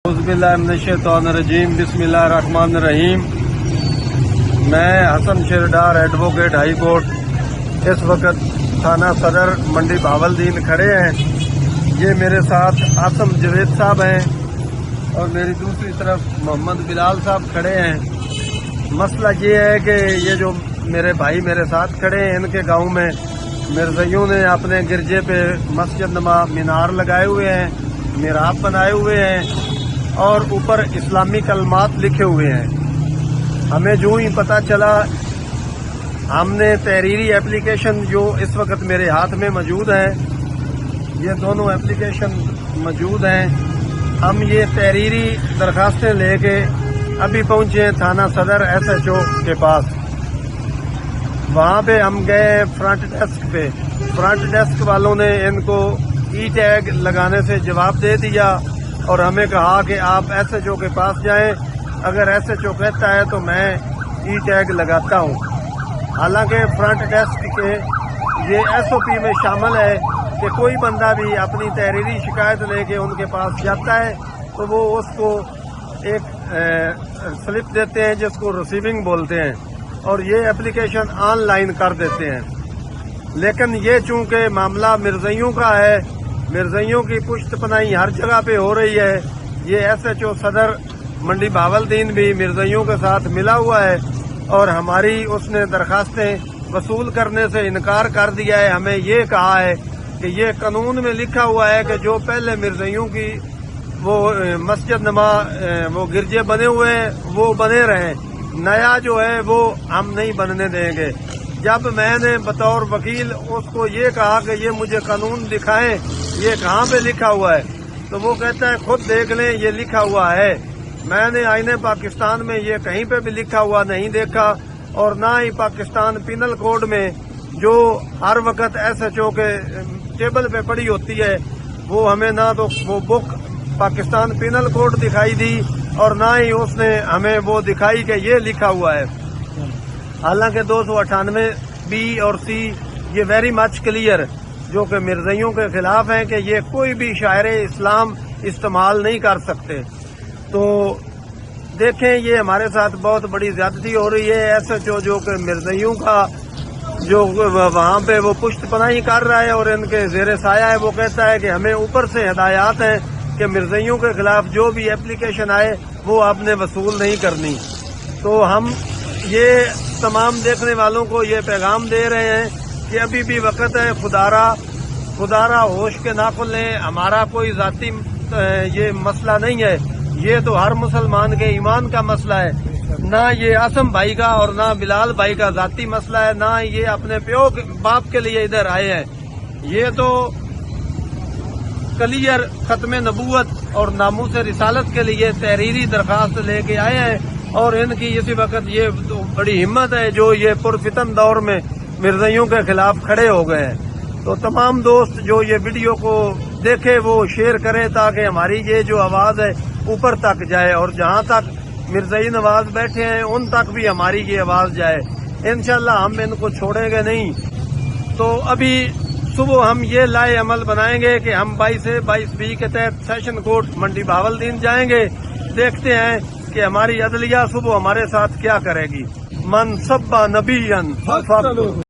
औज़ुबिल्लाहिमिनश्शैतानिर्रजीम बिस्मिल्लाहिर्रहमानिर्रहीम। मैं Hasan शेरडार advocate high court इस वक्त थाना सदर मंडी बहावलदीन खड़े हैं। ये मेरे साथ आसम जवेद साहब हैं और मेरी दूसरी तरफ मोहम्मद बिलाल साहब खड़े हैं। मसला ये है कि ये जो मेरे भाई मेरे साथ खड़े हैं, इनके गांव में मिर्ज़इयों ने अपने गिरजे पे मस्जिद नमा मीनार लगाए हुए हैं, मिहराब बनाए हुए हैं और ऊपर इस्लामी कलमात लिखे हुए हैं। हमें जो ही पता चला, हमने तहरीरी एप्लीकेशन जो इस वक्त मेरे हाथ में मौजूद है, ये दोनों एप्लीकेशन मौजूद हैं। हम ये तहरीरी दरखास्तें लेके अभी पहुंचे थाना सदर SHO के पास। वहां पे हम गए फ्रंट डेस्क पे। फ्रंट डेस्क वालों ने इनको ई टैग लगाने से जवाब दे दिया और हमें कहा कि आप SHO के पास जाएं, अगर SHO कहता है तो मैं ई टैग लगाता हूं। हालांकि फ्रंट डेस्क के ये SOP में शामिल है कि कोई बंदा भी अपनी तहरीरी शिकायत लेके उनके पास जाता है तो वो उसको एक स्लिप देते हैं जिसको रिसीविंग बोलते हैं और ये एप्लीकेशन ऑनलाइन कर देते हैं। लेकिन ये चूंकि मामला मिर्ज़इयों का है, मिर्ज़इयों की पुश्तपनाही हर जगह पे हो रही है, ये SHO सदर मंडी बहावलदीन भी मिर्ज़इयों के साथ मिला हुआ है और हमारी उसने दरखास्तें वसूल करने से इनकार कर दिया है। हमें ये कहा है कि ये कानून में लिखा हुआ है कि जो पहले मिर्ज़इयों की वो मस्जिद नमा वो गिरजे बने हुए हैं वो बने रहें, नया जो है वो हम नहीं बनने देंगे। जब मैंने बतौर वकील उसको ये कहा कि ये मुझे कानून दिखाएं, ये कहाँ पे लिखा हुआ है, तो वो कहता है खुद देख लें, ये लिखा हुआ है। मैंने आईने पाकिस्तान में ये कहीं पे भी लिखा हुआ नहीं देखा और ना ही पाकिस्तान पिनल कोड में जो हर वक्त SHO के टेबल पे पड़ी होती है, वो हमें ना तो वो बुक पाकिस्तान पिनल कोड दिखाई दी और ना ही उसने हमें वो दिखाई कि ये लिखा हुआ है। हालांकि 298B और C ये वेरी मच क्लियर जो कि मिर्ज़इयों के खिलाफ हैं कि ये कोई भी शायरे इस्लाम इस्तेमाल नहीं कर सकते। तो देखें, ये हमारे साथ बहुत बड़ी ज्यादती हो रही है। SHO जो कि मिर्ज़इयों का जो वहाँ पे वो पुश्तपनाही कर रहा है और इनके ज़ेरे साया है, वो कहता है कि हमें ऊपर से हिदायत है कि मिर्ज़इयों के खिलाफ जो भी एप्लीकेशन आए वो आपने वसूल नहीं करनी। तो हम ये तमाम देखने वालों को ये पैगाम दे रहे हैं कि अभी भी वक्त है, खुदारा होश के ना खुलें। हमारा कोई जाती ये मसला नहीं है, ये तो हर मुसलमान के ईमान का मसला है। ना ये आसम भाई का और ना बिलाल भाई का जाती मसला है, ना ये अपने प्यो बाप के लिए इधर आए हैं। ये तो क्लियर खत्म नबूवत और नामूस रिसालत के लिए तहरीरी दरखास्त लेके आए हैं और इनकी इसी वक्त ये तो बड़ी हिम्मत है जो ये पुरफितन दौर में मिर्ज़इयों के खिलाफ खड़े हो गए हैं। तो तमाम दोस्त जो ये वीडियो को देखे वो शेयर करें ताकि हमारी ये जो आवाज़ है ऊपर तक जाए और जहाँ तक मिर्ज़ई नवाज बैठे हैं उन तक भी हमारी ये आवाज़ जाए। इंशाल्लाह हम इनको छोड़ेंगे नहीं। तो अभी सुबह हम ये लाए अमल बनाएंगे कि हम 22B के तहत सेशन कोर्ट मंडी बहावलदीन जाएंगे। देखते हैं कि हमारी अदलिया सुबह हमारे साथ क्या करेगी। मन सब्बा नबीयन